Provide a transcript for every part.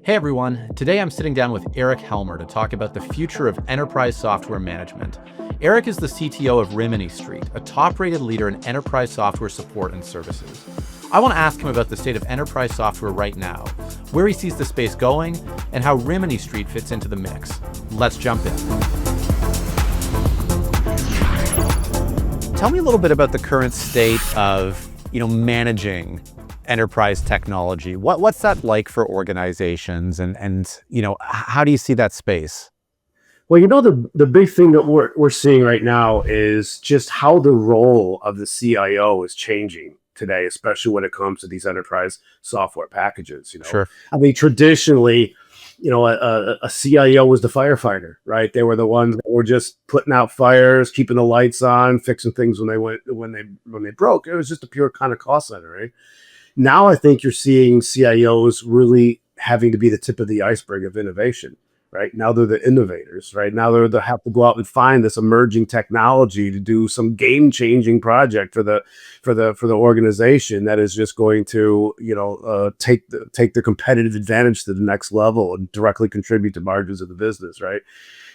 Hey everyone, today I'm sitting down with Eric Helmer to talk about the future of enterprise software management. Eric is the CTO of Rimini Street, a top-rated leader in enterprise software support and services. I want to ask him about the state of enterprise software right now, where he sees the space going, and how Rimini Street fits into the mix. Let's jump in. Tell me a little bit about the current state of, managing enterprise technology. What's that like for organizations, and how do you see that space? Well, the big thing that we're seeing right now is just how the role of the CIO is changing today, especially when it comes to these enterprise software packages. Sure. I mean, traditionally, a CIO was the firefighter, right? They were the ones that were just putting out fires, keeping the lights on, fixing things when they broke. It was just a pure kind of cost center, right? Now I think you're seeing CIOs really having to be the tip of the iceberg of innovation. Right now, they're the innovators. Right now, they have to go out and find this emerging technology to do some game-changing project for the organization that is just going to take the competitive advantage to the next level and directly contribute to margins of the business. Right,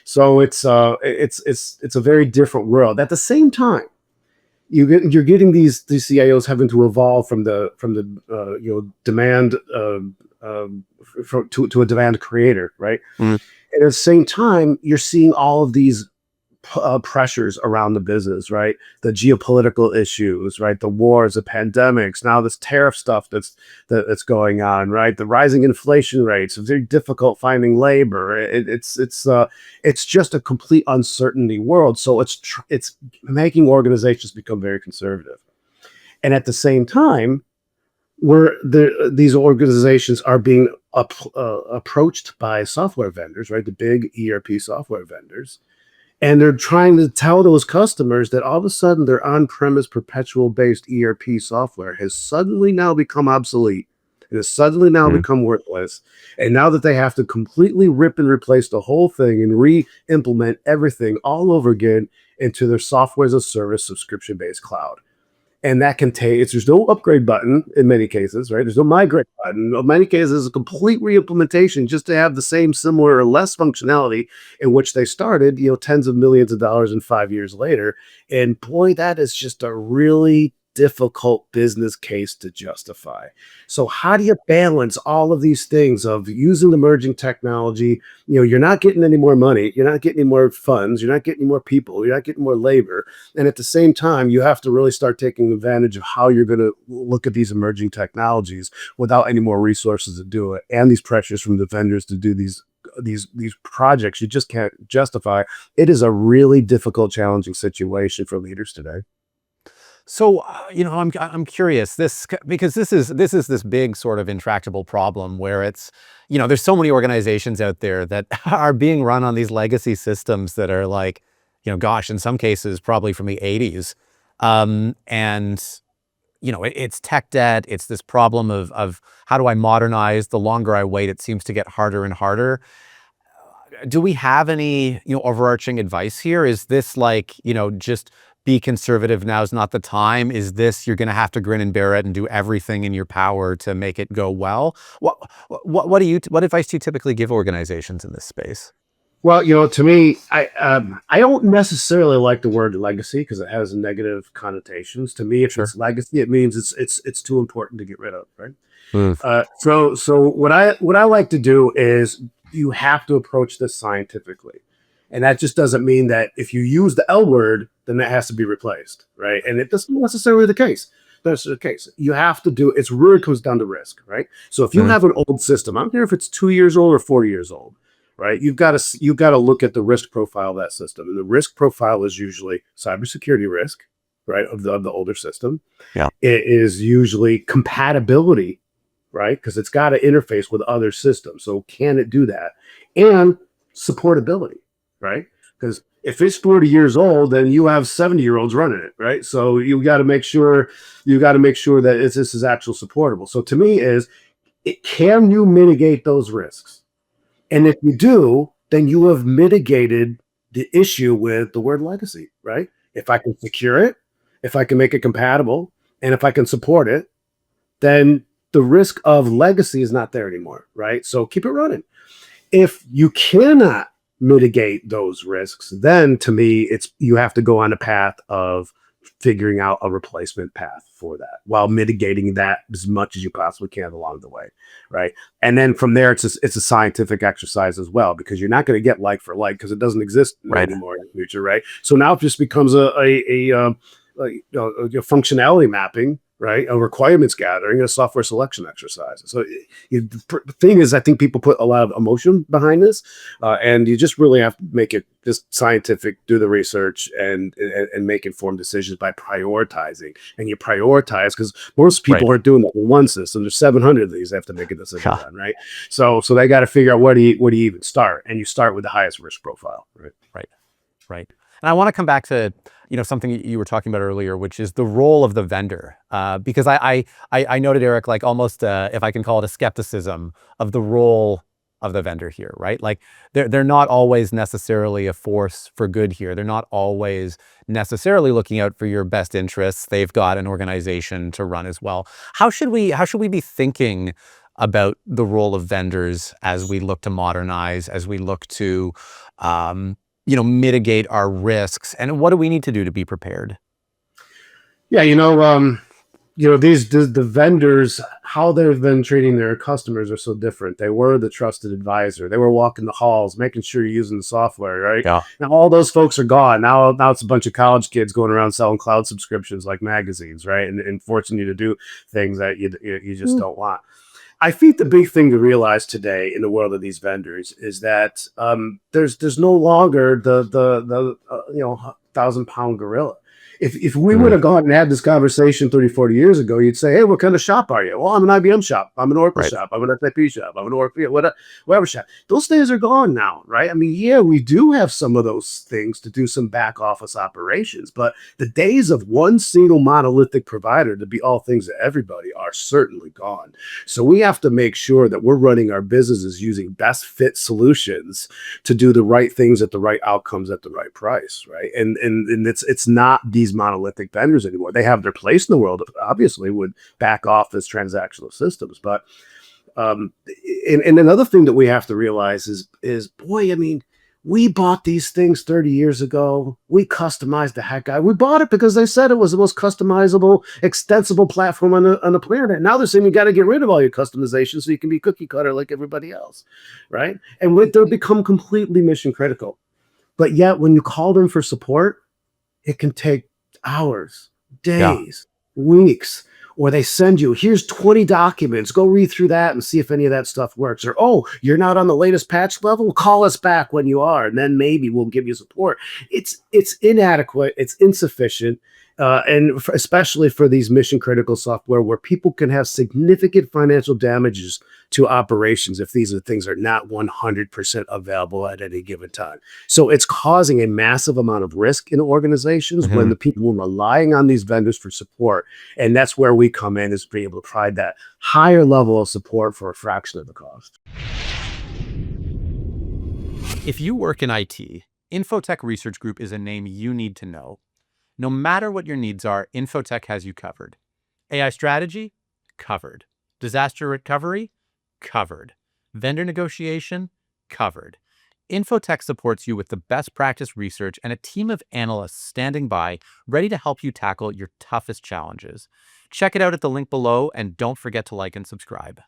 so it's a very different world. At the same time, you're getting these CIOs having to evolve from the demand to a demand creator, right? Mm. And at the same time, you're seeing all of these pressures around the business, right? The geopolitical issues, right? The wars, the pandemics, now this tariff stuff that's going on, right? The rising inflation rates. It's very difficult finding labor. It's just a complete uncertainty world. So it's making organizations become very conservative, and at the same time, these organizations are being approached by software vendors, right? The big ERP software vendors. And they're trying to tell those customers that all of a sudden their on-premise perpetual based ERP software has suddenly now become obsolete. It has suddenly now Mm. become worthless. And now that they have to completely rip and replace the whole thing and re-implement everything all over again into their software as a service subscription based cloud. And that can take, there's no upgrade button in many cases, right? There's no migrate button. In many cases, a complete re-implementation just to have the same, similar, or less functionality in which they started, tens of millions of dollars and 5 years later. And boy, that is just a really difficult business case to justify. So how do you balance all of these things of using emerging technology? You're not getting any more money, you're not getting any more funds, you're not getting any more people, you're not getting more labor. And at the same time, you have to really start taking advantage of how you're going to look at these emerging technologies without any more resources to do it, and these pressures from the vendors to do these projects you just can't justify. It is a really difficult, challenging situation for leaders today. So, I'm curious because this is this big sort of intractable problem where it's, there's so many organizations out there that are being run on these legacy systems that are like, gosh, in some cases probably from the 80s, and it's tech debt. It's this problem of how do I modernize? The longer I wait, it seems to get harder and harder. Do we have any, overarching advice here? Is this like, just be conservative, now's not the time? Is this, you're going to have to grin and bear it and do everything in your power to make it go well? What advice do you typically give organizations in this space? Well, to me, I don't necessarily like the word legacy because it has negative connotations. To me, if Sure. it's legacy, it means it's too important to get rid of, right? Mm. So what I like to do is you have to approach this scientifically, and that just doesn't mean that if you use the L word, then that has to be replaced, right? And it doesn't necessarily the case. That's the case. You have to do. It's really comes down to risk, right? So if you Mm. have an old system, I don't care if it's 2 years old or 4 years old, right? You've got to look at the risk profile of that system, and the risk profile is usually cybersecurity risk, right, of the older system. Yeah. It is usually compatibility, right, because it's got to interface with other systems. So can it do that? And supportability, right? Because if it's 40 years old, then you have 70-year-olds running it, right? So you got to make sure that this is actually supportable. So to me, can you mitigate those risks? And if you do, then you have mitigated the issue with the word legacy, right? If I can secure it, if I can make it compatible, and if I can support it, then the risk of legacy is not there anymore, right? So keep it running. If you cannot mitigate those risks, then to me, it's you have to go on a path of figuring out a replacement path for that while mitigating that as much as you possibly can along the way, right? And then from there, it's a scientific exercise as well, because you're not going to get like for like, because it doesn't exist Right. anymore in the future, right? So now it just becomes a functionality mapping, right? A requirements gathering, a software selection exercise. So the thing is, I think people put a lot of emotion behind this, and you just really have to make it just scientific, do the research, and make informed decisions by prioritizing. And you prioritize because most people aren't doing that in one system. There's 700 of these they have to make a decision on, right? So they got to figure out where do you even start, and you start with the highest risk profile, right? Right. And I want to come back to, something you were talking about earlier, which is the role of the vendor. Because I noted, Eric, like almost, if I can call it a skepticism of the role of the vendor here, right? Like they're not always necessarily a force for good here. They're not always necessarily looking out for your best interests. They've got an organization to run as well. How should we be thinking about the role of vendors as we look to modernize, as we look to mitigate our risks, and what do we need to do to be prepared? Yeah, the vendors, how they've been treating their customers are so different. They were the trusted advisor. They were walking the halls, making sure you're using the software, right? Yeah. Now all those folks are gone. Now it's a bunch of college kids going around selling cloud subscriptions like magazines, right? And forcing you to do things that you just don't want. I think the big thing to realize today in the world of these vendors is that there's no longer the 1,000-pound gorilla. If we would have gone and had this conversation 30, 40 years ago, you'd say, hey, what kind of shop are you? Well, I'm an IBM shop. I'm an Oracle shop. I'm an SAP shop. I'm an Oracle, whatever shop. Those days are gone now, right? I mean, yeah, we do have some of those things to do some back office operations, but the days of one single monolithic provider to be all things to everybody are certainly gone. So we have to make sure that we're running our businesses using best fit solutions to do the right things at the right outcomes at the right price, right? And it's not these monolithic vendors anymore. They have their place in the world, obviously, with back office transactional systems. But and another thing that we have to realize is boy, I mean, we bought these things 30 years ago. We customized the heck out. We bought it because they said it was the most customizable, extensible platform on the planet. Now they're saying you got to get rid of all your customization so you can be cookie cutter like everybody else, right? And they'll become completely mission critical. But yet, when you call them for support, it can take hours, days, weeks, or they send you, here's 20 documents, go read through that and see if any of that stuff works. Or, oh, you're not on the latest patch level? Call us back when you are, and then maybe we'll give you support. It's inadequate, it's insufficient, especially for these mission critical software where people can have significant financial damages to operations if these things are not 100% available at any given time. So it's causing a massive amount of risk in organizations when the people are relying on these vendors for support. And that's where we come in, is being able to provide that higher level of support for a fraction of the cost. If you work in IT, Infotech Research Group is a name you need to know. No matter what your needs are, Infotech has you covered. AI strategy? Covered. Disaster recovery? Covered. Vendor negotiation? Covered. Infotech supports you with the best practice research and a team of analysts standing by, ready to help you tackle your toughest challenges. Check it out at the link below, and don't forget to like and subscribe.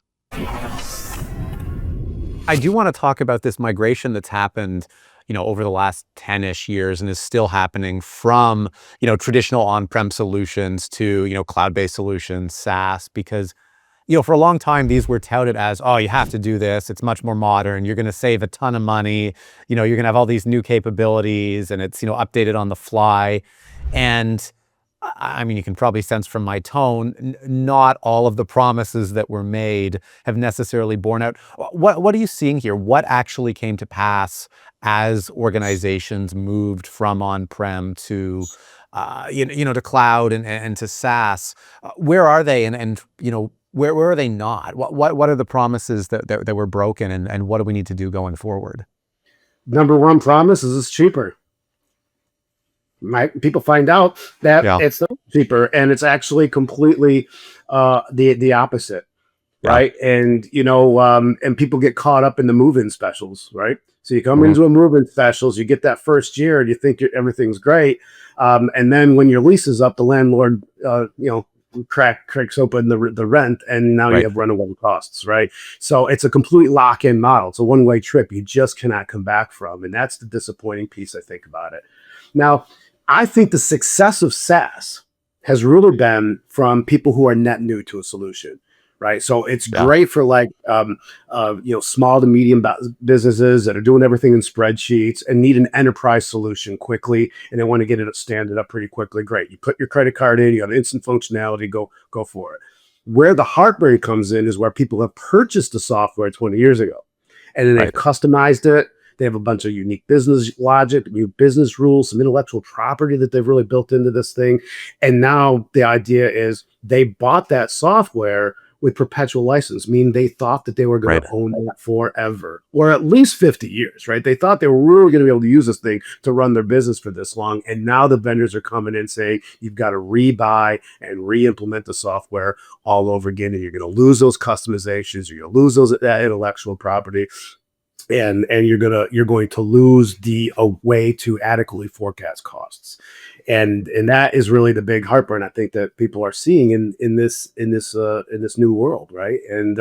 I do want to talk about this migration that's happened over the last 10-ish years and is still happening from, traditional on-prem solutions to, cloud-based solutions, SaaS, because, for a long time, these were touted as, oh, you have to do this. It's much more modern. You're going to save a ton of money. You're going to have all these new capabilities, and it's, updated on the fly. And I mean, you can probably sense from my tone, not all of the promises that were made have necessarily borne out. What are you seeing here? What actually came to pass as organizations moved from on-prem to, to cloud and to SaaS? Where are they, and where are they not? What are the promises that were broken, and what do we need to do going forward? Number one promise is it's cheaper. People find out that it's not cheaper, and it's actually completely the opposite. Yeah. right? And and people get caught up in the move-in specials, right? So you come Mhm. into a move-in specials, you get that first year, and you think everything's great, and then when your lease is up, the landlord, cracks open the rent, and now you Right. have runaway costs, right? So it's a complete lock-in model. It's a one-way trip you just cannot come back from, and that's the disappointing piece I think about it. Now, I think the success of SaaS has really been from people who are net new to a solution, right? So it's Yeah. great for like small to medium businesses that are doing everything in spreadsheets and need an enterprise solution quickly, and they want to get it standing up pretty quickly. Great, you put your credit card in, you have instant functionality, go for it. Where the heartburn comes in is where people have purchased the software 20 years ago, and then they've Right. customized it. They have a bunch of unique business logic, new business rules, some intellectual property that they've really built into this thing. And now the idea is they bought that software with perpetual license, meaning they thought that they were going to Right. own that forever, or at least 50 years, right? They thought they were really going to be able to use this thing to run their business for this long. And now the vendors are coming in saying, you've got to rebuy and re-implement the software all over again. And you're going to lose those customizations, or you'll lose that intellectual property, and you're going to lose the a way to adequately forecast costs, and that is really the big heartburn I think that people are seeing in this new world, right? And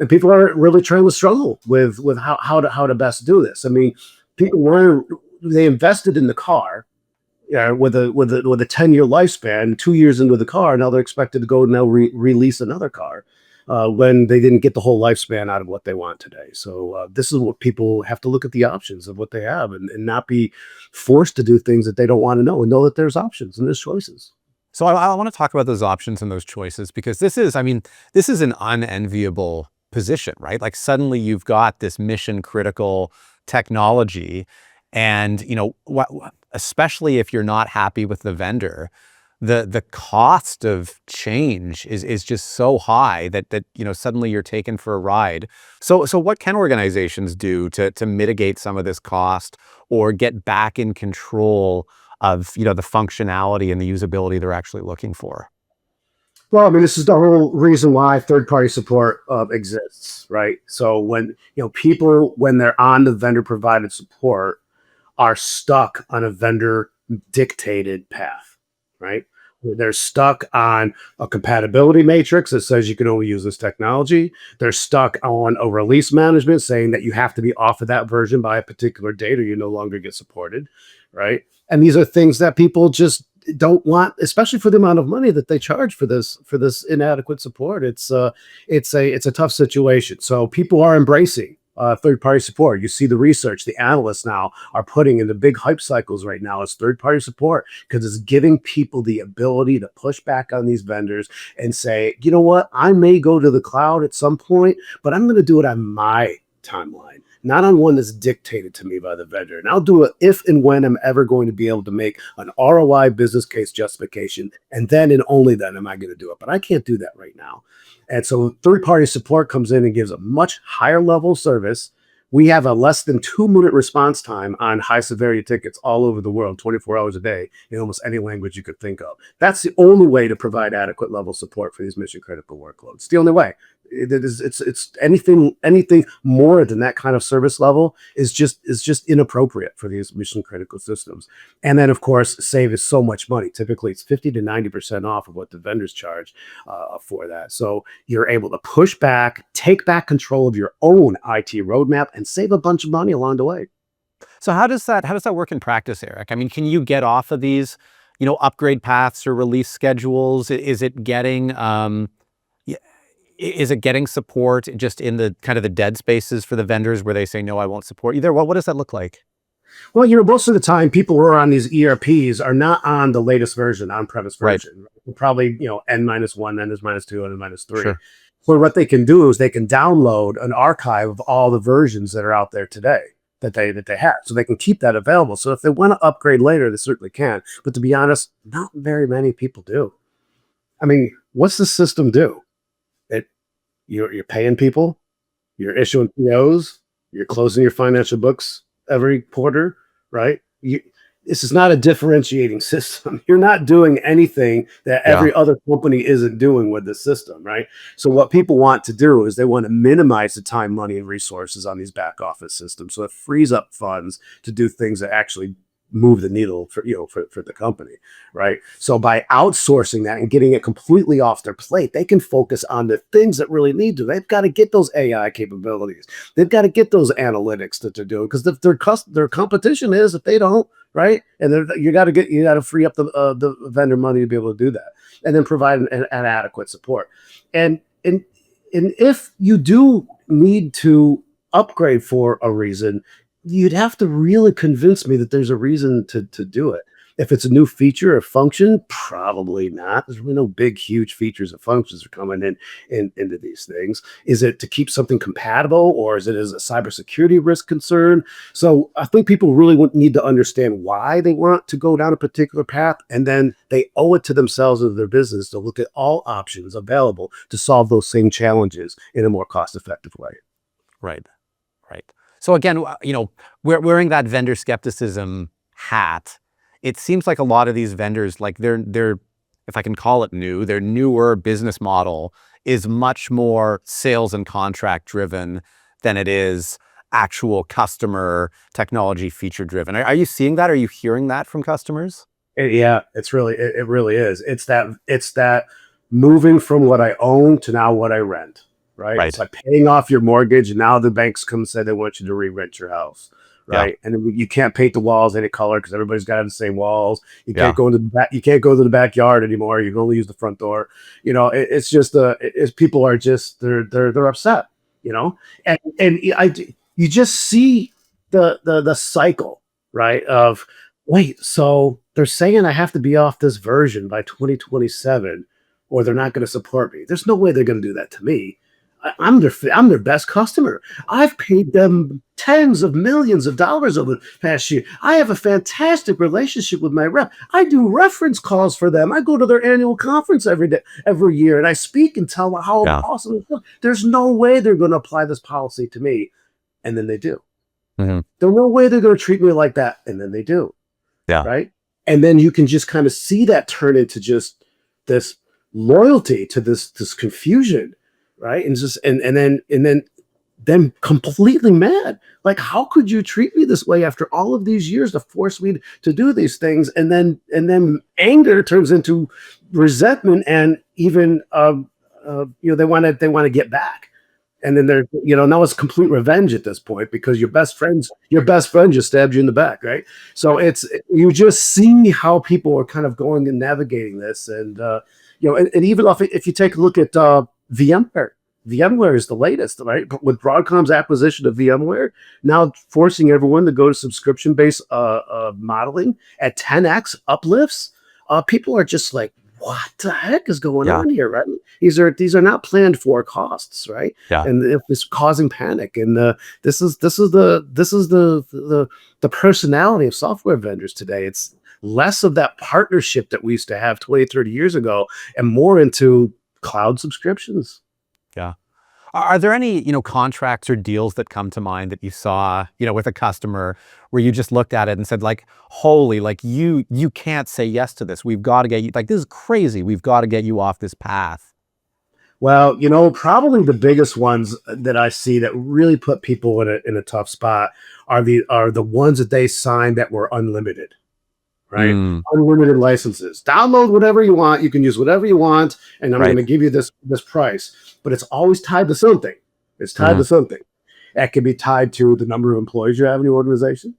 people are really trying to struggle with how to best do this. I mean, they invested in the car, yeah, with a 10-year lifespan. 2 years into the car, now they're expected to go now release another car, when they didn't get the whole lifespan out of what they want today. So this is what people have to look at, the options of what they have, and not be forced to do things that they don't want to know that there's options and there's choices. So I want to talk about those options and those choices because this is, I mean, this is an unenviable position, right? Like suddenly you've got this mission critical technology, and especially if you're not happy with the vendor, the cost of change is just so high that suddenly you're taken for a ride. So what can organizations do to mitigate some of this cost or get back in control of the functionality and the usability they're actually looking for? Well, I mean, this is the whole reason why third-party support exists, right? So people, when they're on the vendor-provided support, are stuck on a vendor dictated path, right? They're stuck on a compatibility matrix that says you can only use this technology. They're stuck on a release management saying that you have to be off of that version by a particular date or you no longer get supported, right? And these are things that people just don't want, especially for the amount of money that they charge for this inadequate support. It's a tough situation. So people are embracing third party support. You see the research, the analysts now are putting in the big hype cycles right now as third party support, because it's giving people the ability to push back on these vendors and say, you know what, I may go to the cloud at some point, but I'm going to do it on my timeline, not on one that's dictated to me by the vendor. And I'll do it if and when I'm ever going to be able to make an ROI business case justification. And then and only then am I going to do it. But I can't do that right now. And so third party support comes in and gives a much higher level service. We have a less than 2 minute response time on high severity tickets all over the world, 24 hours a day, in almost any language you could think of. That's the only way to provide adequate level support for these mission critical workloads. It's the only way. It's anything more than that kind of service level is just inappropriate for these mission critical systems. And then of course save is so much money. Typically it's 50 to 90% off of what the vendors charge for that. So you're able to push back, take back control of your own IT roadmap, and save a bunch of money along the way. So how does that work in practice, Eric? I mean, can you get off of these, upgrade paths or release schedules? Is it getting y- is it getting support just in the kind of the dead spaces for the vendors where they say no, I won't support you there? What does that look like? Well, most of the time, people who are on these ERPs are not on the latest version, on-premise Right. version. Probably, N minus one, N is minus two, N is minus three. Sure. So what they can do is they can download an archive of all the versions that are out there today that they have, so they can keep that available. So if they want to upgrade later, they certainly can. But to be honest, not very many people do. I mean, what's the system do? It you're paying people, you're issuing POs, you're closing your financial books every quarter, right? this is not a differentiating system. You're not doing anything that Yeah. every other company isn't doing with the system, right? So what people want to do is they want to minimize the time, money, and resources on these back office systems. So it frees up funds to do things that actually move the needle for for the company, right? So by outsourcing that and getting it completely off their plate, they can focus on the things that really need to. They've got to get those AI capabilities. They've got to get those analytics that they're doing, because their competition is, if they don't, right? And you got to free up the vendor money to be able to do that, and then provide an adequate support. And if you do need to upgrade for a reason, you'd have to really convince me that there's a reason to do it. If it's a new feature or function, probably not. There's really no big, huge features or functions are coming into these things. Is it to keep something compatible, or is it as a cybersecurity risk concern? So I think people really need to understand why they want to go down a particular path, and then they owe it to themselves and their business to look at all options available to solve those same challenges in a more cost-effective way. Right. Right. So again, we're wearing that vendor skepticism hat. It seems like a lot of these vendors, like they're, if I can call it new, their newer business model is much more sales and contract driven than it is actual customer technology feature driven. Are you seeing that? Are you hearing that from customers? Yeah, it really is. It's that moving from what I own to now what I rent, right? It's Right. like paying off your mortgage, and now the banks come and say they want you to re-rent your house, Yeah. right? And then you can't paint the walls any color because everybody's got to have the same walls. You Yeah. can't go into the back. You can't go to the backyard anymore. You can only use the front door. It's just people are just they're upset, and you just see the cycle, right? Of, wait, so they're saying I have to be off this version by 2027, or they're not going to support me. There's no way they're going to do that to me. I'm their best customer. I've paid them tens of millions of dollars over the past year. I have a fantastic relationship with my rep. I do reference calls for them. I go to their annual conference every year, and I speak and tell them how Yeah. awesome it is. There's no way they're going to apply this policy to me, and then they do. Mhm. There's no way they're going to treat me like that, and then they do, Yeah. right? And then you can just kind of see that turn into just this loyalty to this confusion, right? And then completely mad. Like, how could you treat me this way after all of these years to force me to do these things? And then anger turns into resentment, and even they want to get back. And then now it's complete revenge at this point, because your best friend just stabbed you in the back, right? So you just see how people are kind of going and navigating this. And even if you take a look at VMware is the latest, right? But with Broadcom's acquisition of VMware, now forcing everyone to go to subscription-based modeling at 10x uplifts, people are just like, what the heck is going Yeah. on here, right? These are not planned for costs, right? Yeah. And if it's causing panic, and this is the personality of software vendors today. It's less of that partnership that we used to have 20, 30 years ago, and more into cloud subscriptions. Yeah. Are there any, contracts or deals that come to mind that you saw, with a customer where you just looked at it and said, like, holy, like you can't say yes to this. We've got to get you, like, this is crazy. We've got to get you off this path. Well, probably the biggest ones that I see that really put people in a tough spot are the ones that they signed that were unlimited, right? Mm, Unlimited licenses. Download whatever you want. You can use whatever you want, and I'm right. going to give you this price. But it's always tied to something. It's tied to something. That can be tied to the number of employees you have in your organization.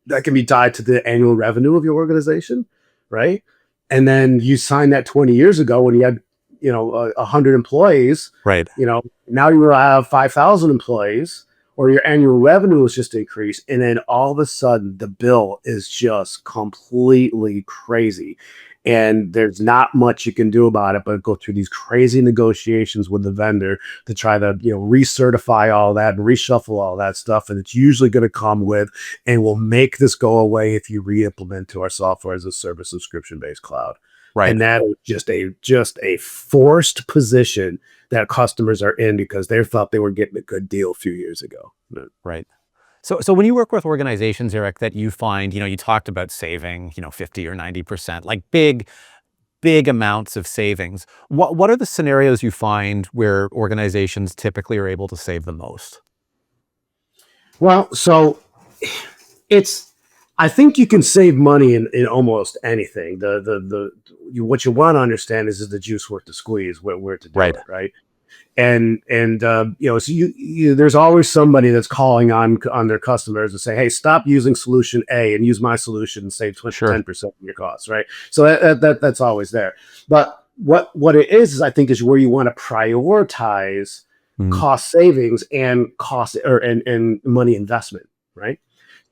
That can be tied to the annual revenue of your organization, right? And then you signed that 20 years ago when you had 100 employees. Right. Now you have 5,000 employees, or your annual revenue has just increased, and then all of a sudden the bill is just completely crazy, and there's not much you can do about it but go through these crazy negotiations with the vendor to try to recertify all that and reshuffle all that stuff. And it's usually going to come with, and we'll make this go away if you re-implement to our software as a service subscription-based cloud. Right. And that is just a forced position that customers are in because they thought they were getting a good deal a few years ago. Right. So when you work with organizations, Eric, that you find, you talked about saving, 50 or 90%, like big amounts of savings. What are the scenarios you find where organizations typically are able to save the most? Well, so it's I think you can save money in almost anything. What you want to understand is the juice worth the squeeze, where to do Right. it, right? And so there's always somebody that's calling on their customers and say, hey, stop using solution A and use my solution and save Sure. 10% of your costs, right? So that's always there. But what it is I think is where you want to prioritize Mm. cost savings and cost and money investment, right?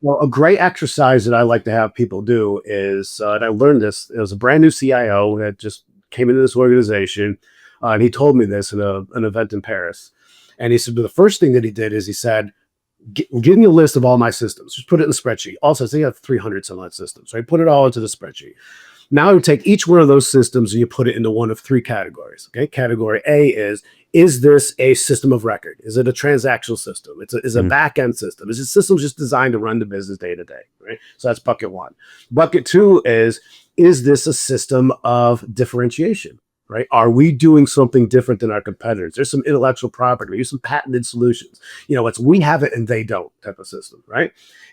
Well, a great exercise that I like to have people do is, and I learned this, it was a brand new CIO that just came into this organization. And he told me this in an event in Paris. And he said, the first thing that he did is he said, give me a list of all my systems. Just put it in the spreadsheet. Also, so you have 300 some odd systems, right? Put it all into the spreadsheet. Now you take each one of those systems and you put it into one of three categories. Okay. Category A is this a system of record? Is it a transactional system? Is a Mm. back end system? Is it system just designed to run the business day to day? Right. So that's bucket one. Bucket two is this a system of differentiation? Right? Are we doing something different than our competitors? There's some intellectual property, maybe some patented solutions. It's we have it and they don't type of system, right?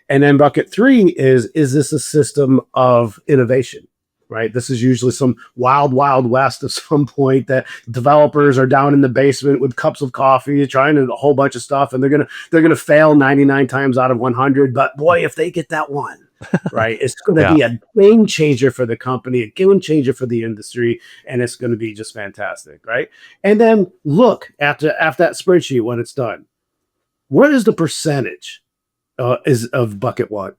And then bucket three is this a system of innovation? Right. This is usually some wild west at some point that developers are down in the basement with cups of coffee, trying a whole bunch of stuff, and they're gonna fail 99 times out of 100. But boy, if they get that one, right, it's going to Yeah. be a game changer for the company, a game changer for the industry, and it's going to be just fantastic, right? And then look after that spreadsheet when it's done. What is the percentage is of bucket one?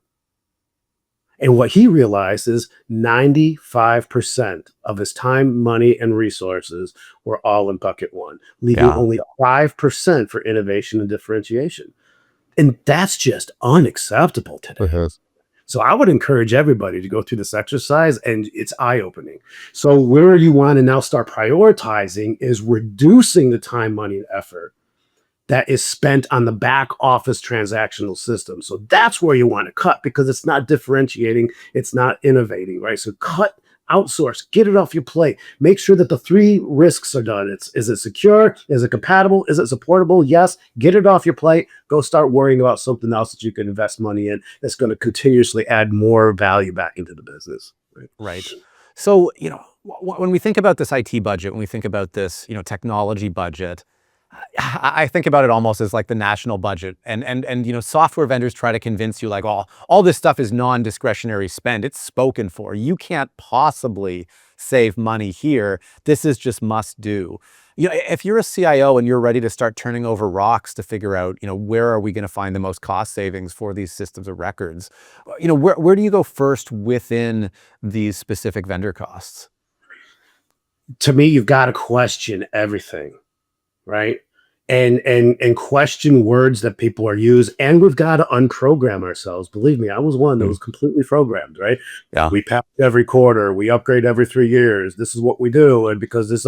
And what he realized is 95% of his time, money, and resources were all in bucket one, leaving Yeah. only 5% for innovation and differentiation. And that's just unacceptable today. Mhm. So I would encourage everybody to go through this exercise, and it's eye-opening. So where you want to now start prioritizing is reducing the time, money, and effort that is spent on the back office transactional system. So that's where you want to cut because it's not differentiating, it's not innovating, right? So cut, outsource, get it off your plate. Make sure that the three risks are done. Is it secure? Is it compatible? Is it supportable? Yes. Get it off your plate. Go start worrying about something else that you can invest money in that's going to continuously add more value back into the business. Right. Right. So, when we think about this IT budget, when we think about this, technology budget, I think about it almost as like the national budget, and software vendors try to convince you like, all this stuff is non-discretionary spend. It's spoken for. You can't possibly save money here. This is just must do. If you're a CIO and you're ready to start turning over rocks to figure out, where are we going to find the most cost savings for these systems of records, where do you go first within these specific vendor costs? To me, you've got to question everything, right? And question words that people are used, and we've got to unprogram ourselves. Believe me, I was one that Mm. was completely programmed, right? Yeah. We patch every quarter, we upgrade every 3 years. This is what we do, and because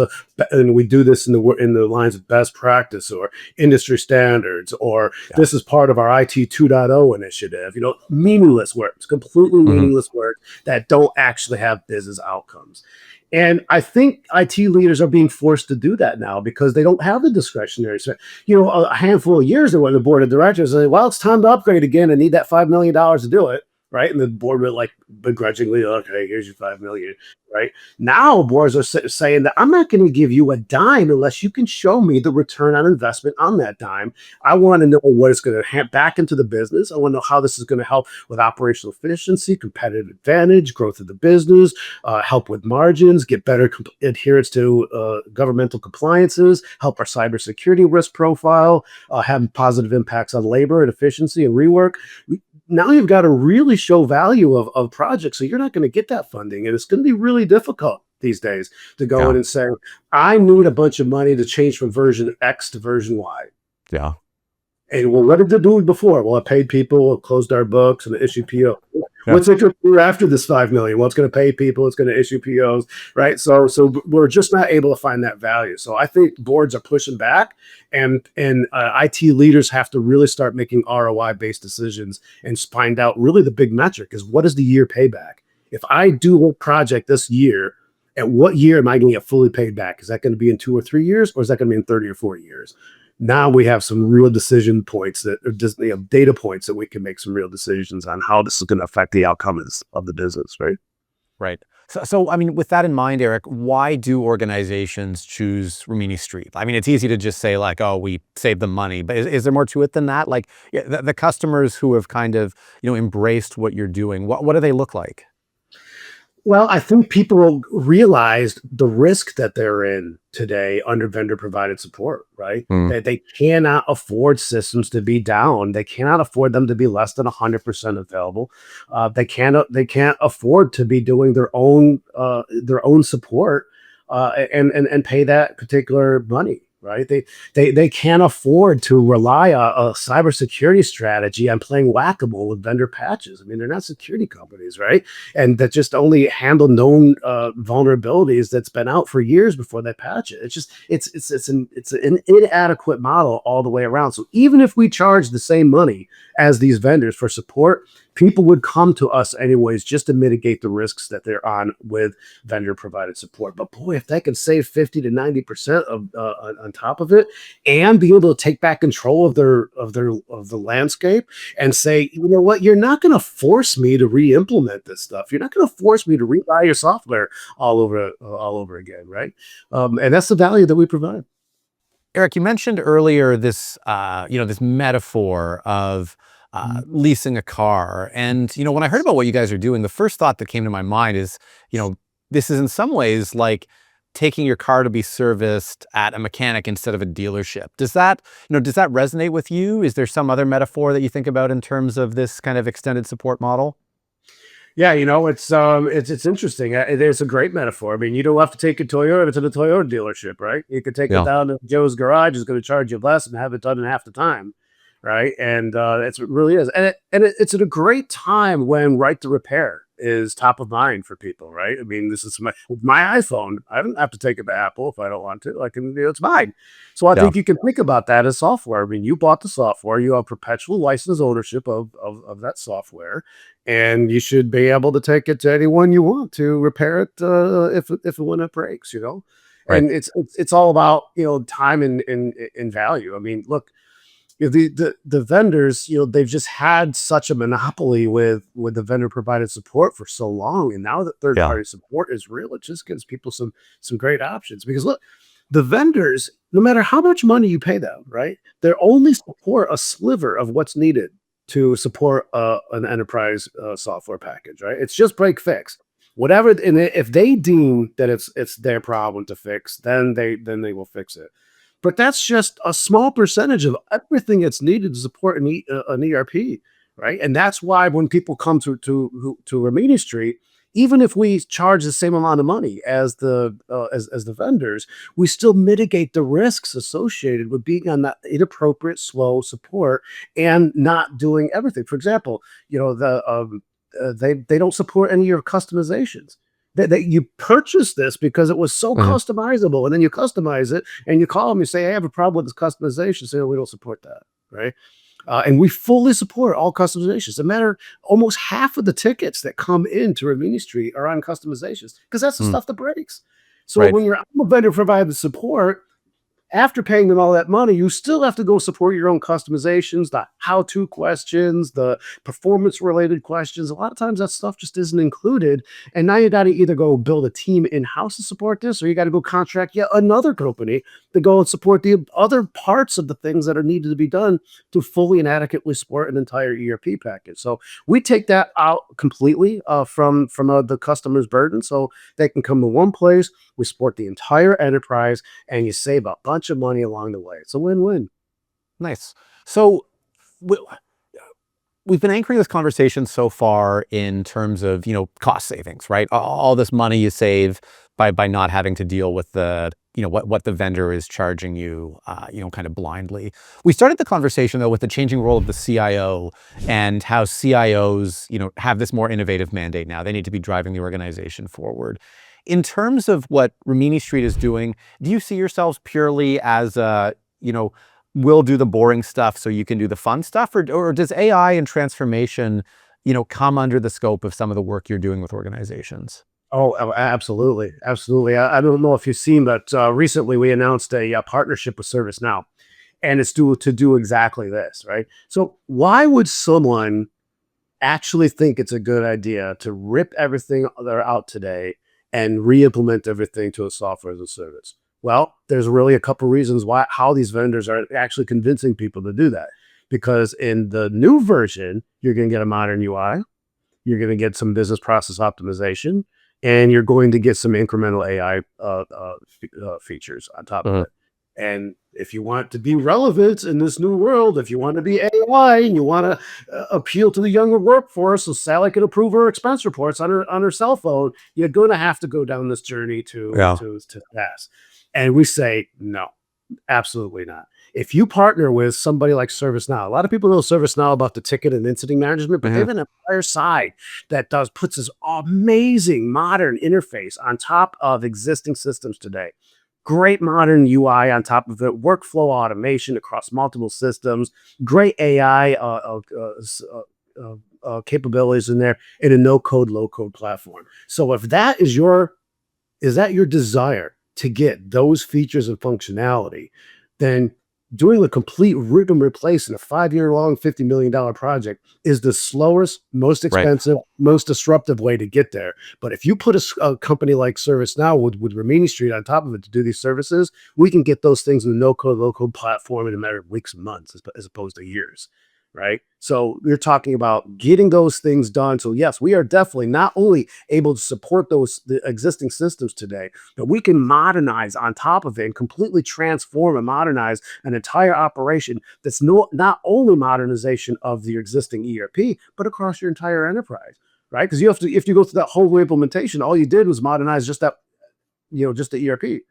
and we do this in the lines of best practice or industry standards, or Yeah. this is part of our IT 2.0 initiative. Meaningless words, completely Mhm. meaningless words that don't actually have business outcomes. And I think IT leaders are being forced to do that now because they don't have the discretionary. So, a handful of years ago, when the board of directors say, well, it's time to upgrade again and need that $5 million to do it. Right. And the board would like begrudgingly, okay, here's your 5 million. Right. Now boards are saying that I'm not going to give you a dime unless you can show me the return on investment on that dime. I want to know what it's going to back into the business. I want to know how this is going to help with operational efficiency, competitive advantage, growth of the business, help with margins, get better adherence to governmental compliances, help our cybersecurity risk profile, have positive impacts on labor and efficiency and rework. Now you've got to really show value of projects. So you're not going to get that funding. And it's going to be really difficult these days to go Yeah. in and say, I need a bunch of money to change from version X to version Y. Yeah. And well, what did they do before? Well, it paid people, it closed our books, and it issued PO. Yeah. What's it going to do after this 5 million? What's going to pay people? It's going to issue POs, right? So we're just not able to find that value. So I think boards are pushing back, and IT leaders have to really start making ROI based decisions and find out really the big metric is what is the year payback. If I do a project this year, at what year am I going to get fully paid back? Is that going to be in 2 or 3 years, or is that going to be in 30 or 40 years? Now we have some real decision points that are just, data points that we can make some real decisions on how this is going to affect the outcomes of the business, right? Right. So, I mean, with that in mind, Eric, why do organizations choose Rimini Street? I mean, it's easy to just say like, oh, we save them money, but is there more to it than that? Like, yeah, the customers who have kind of, embraced what you're doing, what do they look like? Well, I think people realized the risk that they're in today under vendor provided support, right? Mm, That they cannot afford systems to be down. They cannot afford them to be less than 100% available. They can't afford to be doing their own support and pay that particular money. Right? They can't afford to rely on a cybersecurity strategy on playing whack-a-mole with vendor patches. I mean, they're not security companies, right? And that just only handle known vulnerabilities that's been out for years before they patch it. It's just it's an inadequate model all the way around. So even if we charge the same money as these vendors for support, people would come to us anyways just to mitigate the risks that they're on with vendor provided support. But boy, if they can save 50 to 90% of on top of it, and be able to take back control of the landscape and say, you know what, you're not going to force me to re-implement this stuff. You're not going to force me to rebuy your software all over again, right? And that's the value that we provide. Eric, you mentioned earlier this, this metaphor of leasing a car. And, when I heard about what you guys are doing, the first thought that came to my mind is, you know, this is in some ways like taking your car to be serviced at a mechanic instead of a dealership. Does that resonate with you? Is there some other metaphor that you think about in terms of this kind of extended support model? Yeah, it's interesting. There's a great metaphor. I mean, you don't have to take your Toyota to the Toyota dealership, right? You could take it Yeah. down to Joe's garage. It's going to charge you less and have it done in half the time, right? And it really is, it's at a great time when right to repair is top of mind for people, right? I mean, this is my iPhone. I don't have to take it to Apple if I don't want to. I can, it's mine. So I Yeah. think you can think about that as software. I mean, you bought the software, you have perpetual license ownership of that software, and you should be able to take it to anyone you want to repair it if and when it breaks. Right. And it's all about time and value. I mean, look, the vendors, they've just had such a monopoly with the vendor provided support for so long, and now that third Yeah. party support is real, it just gives people some great options. Because look, the vendors, no matter how much money you pay them, right, they only support a sliver of what's needed to support an enterprise software package, right? It's just break fix. Whatever, and if they deem that it's their problem to fix, then they will fix it. But that's just a small percentage of everything that's needed to support an ERP, right? And that's why when people come to Rimini Street, even if we charge the same amount of money as the vendors, we still mitigate the risks associated with being on that inappropriate, slow support and not doing everything. For example, they don't support any of your customizations. That you purchased this because it was so Mhm. customizable, and then you customize it, and you call them, you say, "Hey, I have a problem with this customization." Say, "Oh, we don't support that," right? And we fully support all customizations. Almost half of the tickets that come into Rimini Street are on customizations because that's the Mm, stuff that breaks. So right. when you're I'm a vendor providing support, after paying them all that money, you still have to go support your own customizations, the how-to questions, the performance-related questions. A lot of times that stuff just isn't included. And now you got to either go build a team in-house to support this, or you got to go contract yet another company to go and support the other parts of the things that are needed to be done to fully and adequately support an entire ERP package. So we take that out completely from the customer's burden, so they can come to one place. We support the entire enterprise, and you save a bunch of money along the way. It's a win-win. Nice. So we, we've been anchoring this conversation so far in terms of, cost savings, right? All this money you save, by not having to deal with the, what the vendor is charging you, kind of blindly. We started the conversation though with the changing role of the CIO and how CIOs, have this more innovative mandate now. They need to be driving the organization forward. In terms of what Rimini Street is doing, do you see yourselves purely as we'll do the boring stuff so you can do the fun stuff, or does AI and transformation, come under the scope of some of the work you're doing with organizations? Absolutely, absolutely. I don't know if you've seen, but recently we announced a partnership with ServiceNow, and it's to do exactly this, right? So why would someone actually think it's a good idea to rip everything they're out today and re-implement everything to a software as a service? Well, there's really a couple reasons how these vendors are actually convincing people to do that. Because in the new version, you're going to get a modern UI, you're going to get some business process optimization, and you're going to get some incremental AI features on top of it. And if you want to be relevant in this new world, if you want to be AI and you want to appeal to the younger workforce, so Sally can approve her expense reports on her cell phone, you're going to have to go down this journey to SaaS. And we say no, absolutely not. If you partner with somebody like ServiceNow, a lot of people know ServiceNow about the ticket and incident management, but they have an entire side that puts this amazing modern interface on top of existing systems today. Great modern UI on top of it, workflow automation across multiple systems, great AI capabilities in there, in a no-code, low-code platform. So if that is your desire to get those features and functionality, then doing a complete rip and replace in a 5-year-long, $50 million project is the slowest, most expensive, most disruptive way to get there. But if you put a company like ServiceNow with Rimini Street on top of it to do these services, we can get those things in a no-code, low-code platform in a matter of weeks and months as opposed to years. Right? So we're talking about getting those things done. So yes, we are definitely not only able to support the existing systems today, but we can modernize on top of it and completely transform and modernize an entire operation that's not only modernization of the existing ERP, but across your entire enterprise. Right? Because if you go through that whole implementation, all you did was modernize just the ERP.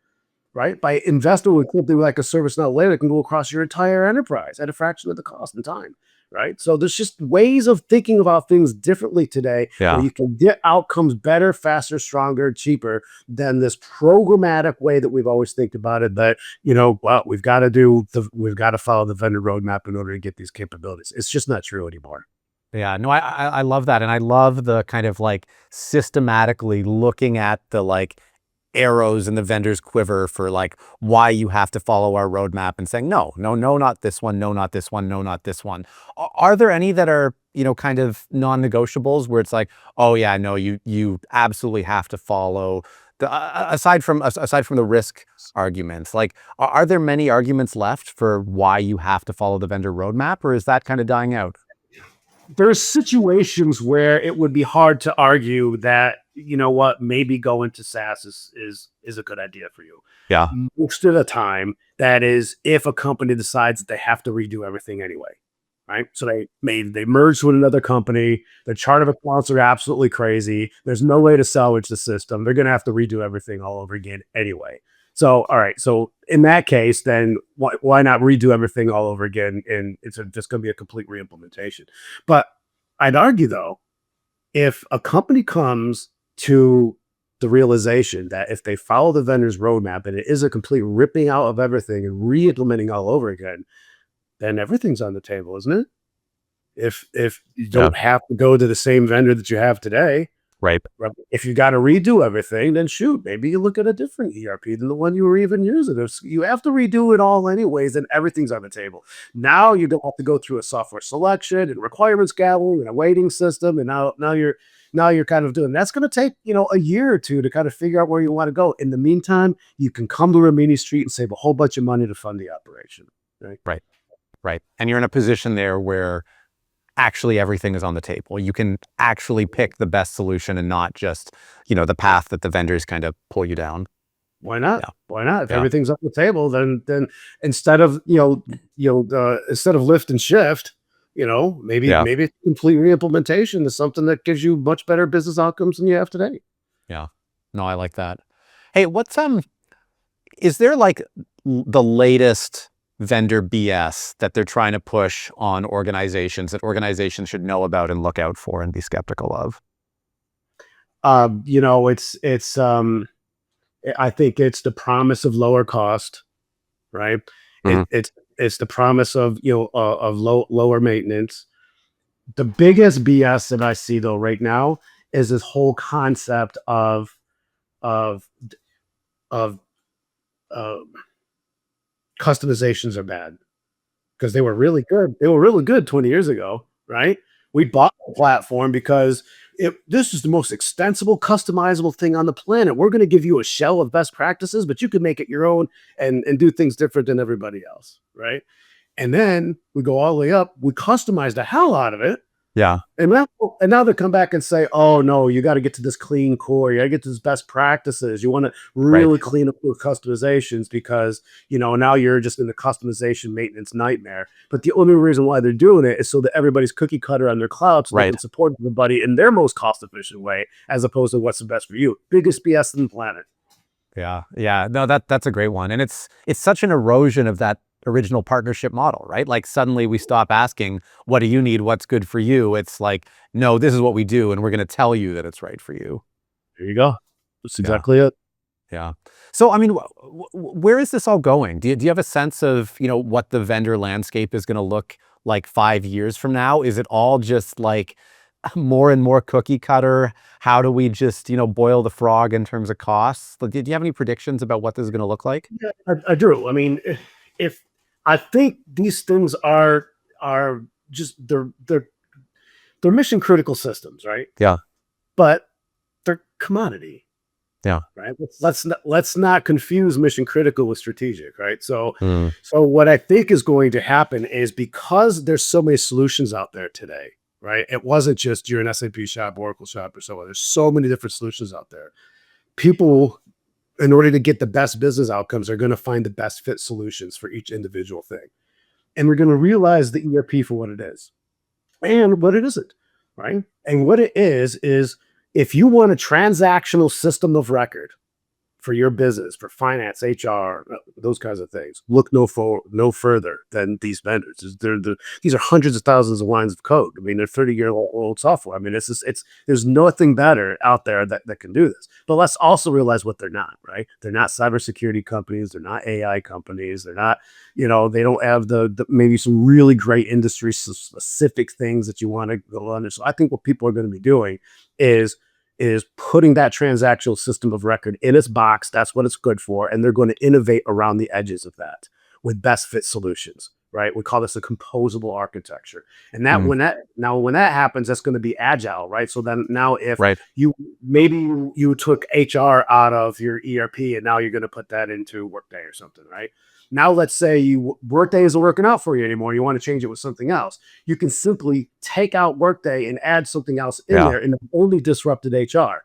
Right? By investing with something like a ServiceNow later, it can go across your entire enterprise at a fraction of the cost and time. Right? So there's just ways of thinking about things differently today where you can get outcomes better, faster, stronger, cheaper than this programmatic way that we've always think about it. That, we've got to follow the vendor roadmap in order to get these capabilities. It's just not true anymore. Yeah, no, I love that. And I love the kind of systematically looking at the arrows in the vendor's quiver for why you have to follow our roadmap and saying, no, not this one. No, not this one. No, not this one. Are there any that are, kind of non-negotiables where it's oh yeah, no, you absolutely have to follow aside from the risk arguments, are there many arguments left for why you have to follow the vendor roadmap, or is that kind of dying out? There's situations where it would be hard to argue that, maybe going to SaaS is a good idea for you. Yeah. Most of the time, that is if a company decides that they have to redo everything anyway. Right? So they merged with another company. Their chart of accounts are absolutely crazy. There's no way to salvage the system. They're going to have to redo everything all over again anyway. So, all right. So in that case, then why not redo everything all over again? And it's just going to be a complete reimplementation. But I'd argue, though, if a company comes to the realization that if they follow the vendor's roadmap and it is a complete ripping out of everything and re-implementing all over again, then everything's on the table, isn't it? If you don't have to go to the same vendor that you have today. Right. If you got to redo everything, then shoot, maybe you look at a different ERP than the one you were even using. If you have to redo it all anyways, then everything's on the table. Now you don't have to go through a software selection and requirements gathering and a waiting system. And now you're kind of doing, that's going to take, a year or two to kind of figure out where you want to go. In the meantime, you can come to Rimini Street and save a whole bunch of money to fund the operation. Right. Right. And you're in a position there where actually everything is on the table. You can actually pick the best solution and not just, the path that the vendors kind of pull you down. Why not? Yeah. Why not? If everything's on the table, then instead of, instead of lift and shift, maybe complete reimplementation is something that gives you much better business outcomes than you have today. Yeah. No, I like that. Hey, is there like the latest vendor BS that they're trying to push on organizations that organizations should know about and look out for and be skeptical of? It's I think it's the promise of lower cost, right? Mhm. It's the promise of of lower maintenance. The biggest BS that I see though right now is this whole concept of of uh, customizations are bad because they were really good. They were really good 20 years ago, right? We bought the platform because this is the most extensible, customizable thing on the planet. We're going to give you a shell of best practices, but you can make it your own and do things different than everybody else, right? And then we go all the way up. We customize the hell out of it. Yeah, And now they come back and say, "Oh no, you got to get to this clean core. You got to get to this best practices. You want to right, really clean up those customizations because now you're just in the customization maintenance nightmare." But the only reason why they're doing it is so that everybody's cookie cutter on their cloud, so they right. can support everybody in their most cost efficient way, as opposed to what's the best for you. Biggest BS on the planet. Yeah, yeah. No, that's a great one, and it's such an erosion of that original partnership model, right? Like suddenly we stop asking, "What do you need? What's good for you?" It's like, "No, this is what we do, and we're going to tell you that it's right for you." There you go. That's Yeah. exactly it. Yeah. So, I mean, where is this all going? Do you have a sense of, what the vendor landscape is going to look like 5 years from now? Is it all just like more and more cookie cutter? How do we just, boil the frog in terms of costs? Like, do you have any predictions about what this is going to look like? Yeah, I do. I mean, if I think these things are just they're mission critical systems, right? Yeah. But they're commodity, Yeah. right? Let's not confuse mission critical with strategic, right? So Mm, so what I think is going to happen is because there's so many solutions out there today, right? It wasn't just you're an SAP shop, Oracle shop, or so on. There's so many different solutions out there. People, in order to get the best business outcomes, are going to find the best fit solutions for each individual thing. And we're going to realize the ERP for what it is and what it isn't, right? And what it is if you want a transactional system of record for your business, for finance, HR, those kinds of things, look no further than these vendors. These are hundreds of thousands of lines of code. I mean, they're 30-year-old software. I mean, there's nothing better out there that can do this. But let's also realize what they're not, right? They're not cybersecurity companies. They're not AI companies. They're not, they don't have the maybe some really great industry specific things that you want to go under. So I think what people are going to be doing is putting that transactional system of record in its box. That's what it's good for. And they're going to innovate around the edges of that with best fit solutions, right? We call this a composable architecture. And that mm, when that happens, that's going to be agile, right? So then now if right. you maybe you took HR out of your ERP and now you're going to put that into Workday or something, right? Now let's say Workday isn't working out for you anymore. You want to change it with something else. You can simply take out Workday and add something else in Yeah. there, and it only disrupted HR.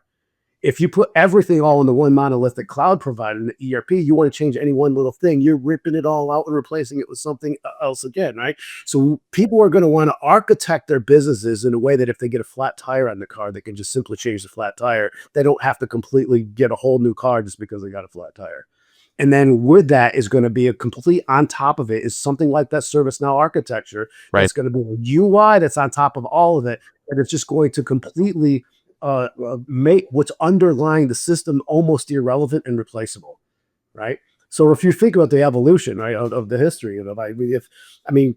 If you put everything all into one monolithic cloud provider in the ERP, you want to change any one little thing, you're ripping it all out and replacing it with something else again, right? So people are going to want to architect their businesses in a way that if they get a flat tire on the car, they can just simply change the flat tire. They don't have to completely get a whole new car just because they got a flat tire. And then with that is going to be a complete on top of it is something like that ServiceNow architecture Right. that's going to be a UI that's on top of all of it. And it's just going to completely make what's underlying the system almost irrelevant and replaceable, right? So if you think about the evolution, right, of the history of, I mean,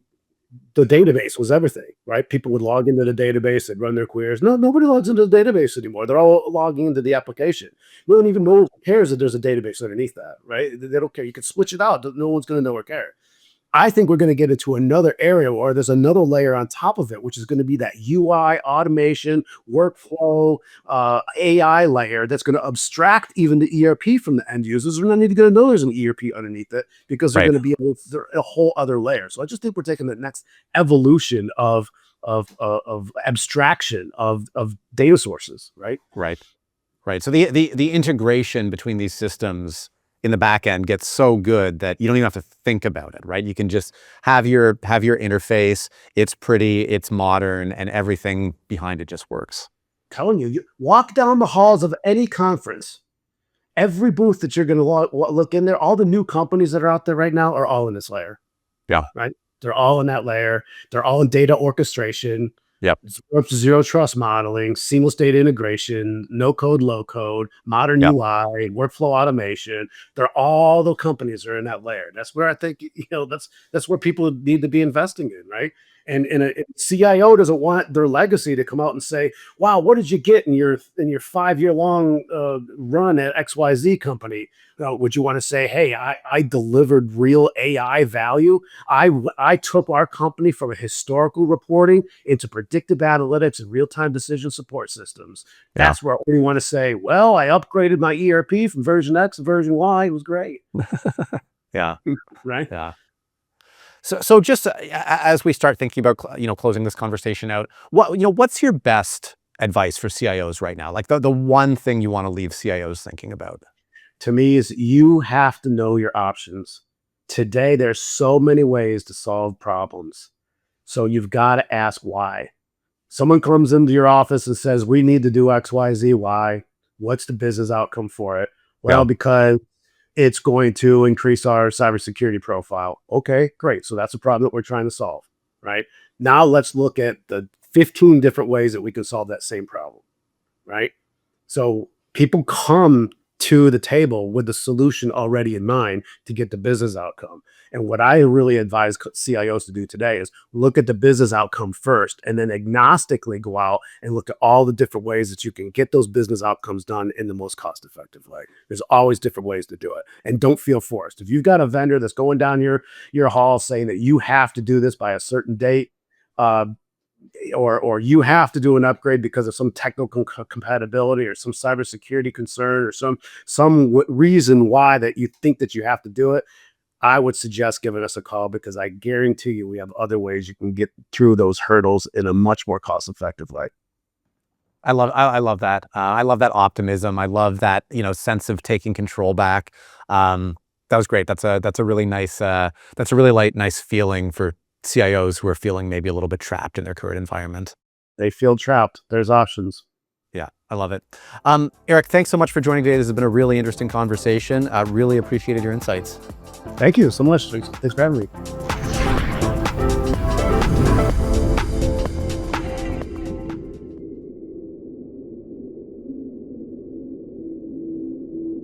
the database was everything, right? People would log into the database and run their queries. No, nobody logs into the database anymore. They're all logging into the application. We don't even know who cares that there's a database underneath that, right? They don't care. You can switch it out. No one's going to know or care. I think we're going to get into another area where there's another layer on top of it, which is going to be that UI automation, workflow, AI layer that's going to abstract even the ERP from the end users. They're not even going to know there's an ERP underneath it because they're Right. going to be able to, a whole other layer. So I just think we're taking the next evolution of abstraction of data sources, right? Right. Right. So the integration between these systems in the back end gets so good that you don't even have to think about it, right? You can just have your interface. It's pretty, it's modern, and everything behind it just works. Telling you, you walk down the halls of any conference Every booth that you're going to look in there, all the new companies that are out there right now are all in this layer. Yeah. Right. They're all in that layer. They're all in data orchestration. Yep. Zero trust modeling, seamless data integration, no code, low code, modern Yep. UI, workflow automation. All the companies are in that layer. That's where I think, that's where people need to be investing in, right? And a CIO doesn't want their legacy to come out and say, "Wow, what did you get in your 5-year long run at XYZ company?" Would you want to say, "Hey, I delivered real AI value. I took our company from a historical reporting into predictive analytics and real-time decision support systems." Yeah. That's where we want to say, "Well, I upgraded my ERP from version X to version Y. It was great." Yeah. Right? Yeah. So just as we start thinking about, closing this conversation out, what's your best advice for CIOs right now? Like the one thing you want to leave CIOs thinking about? To me, is you have to know your options. Today, there's so many ways to solve problems. So you've got to ask why. Someone comes into your office and says, "We need to do X, Y, Z. Why? What's the business outcome for it?" Well, Yeah. because it's going to increase our cybersecurity profile. Okay, great. So that's a problem that we're trying to solve, right? Now let's look at the 15 different ways that we can solve that same problem, right? So people come to the table with the solution already in mind to get the business outcome. And what I really advise CIOs to do today is look at the business outcome first, and then agnostically go out and look at all the different ways that you can get those business outcomes done in the most cost-effective way. There's always different ways to do it, and don't feel forced. If you've got a vendor that's going down your hall saying that you have to do this by a certain date, or you have to do an upgrade because of some technical compatibility or some cybersecurity concern or some reason why that you think that you have to do it, I would suggest giving us a call, because I guarantee you we have other ways you can get through those hurdles in a much more cost-effective way. I love that. I love that optimism. I love that, sense of taking control back. That was great. That's a really nice, nice feeling for CIOs who are feeling maybe a little bit trapped in their current environment. They feel trapped. There's options. Yeah, I love it. Eric, thanks so much for joining today. This has been a really interesting conversation. I really appreciated your insights. Thank you so much. Thanks for having me.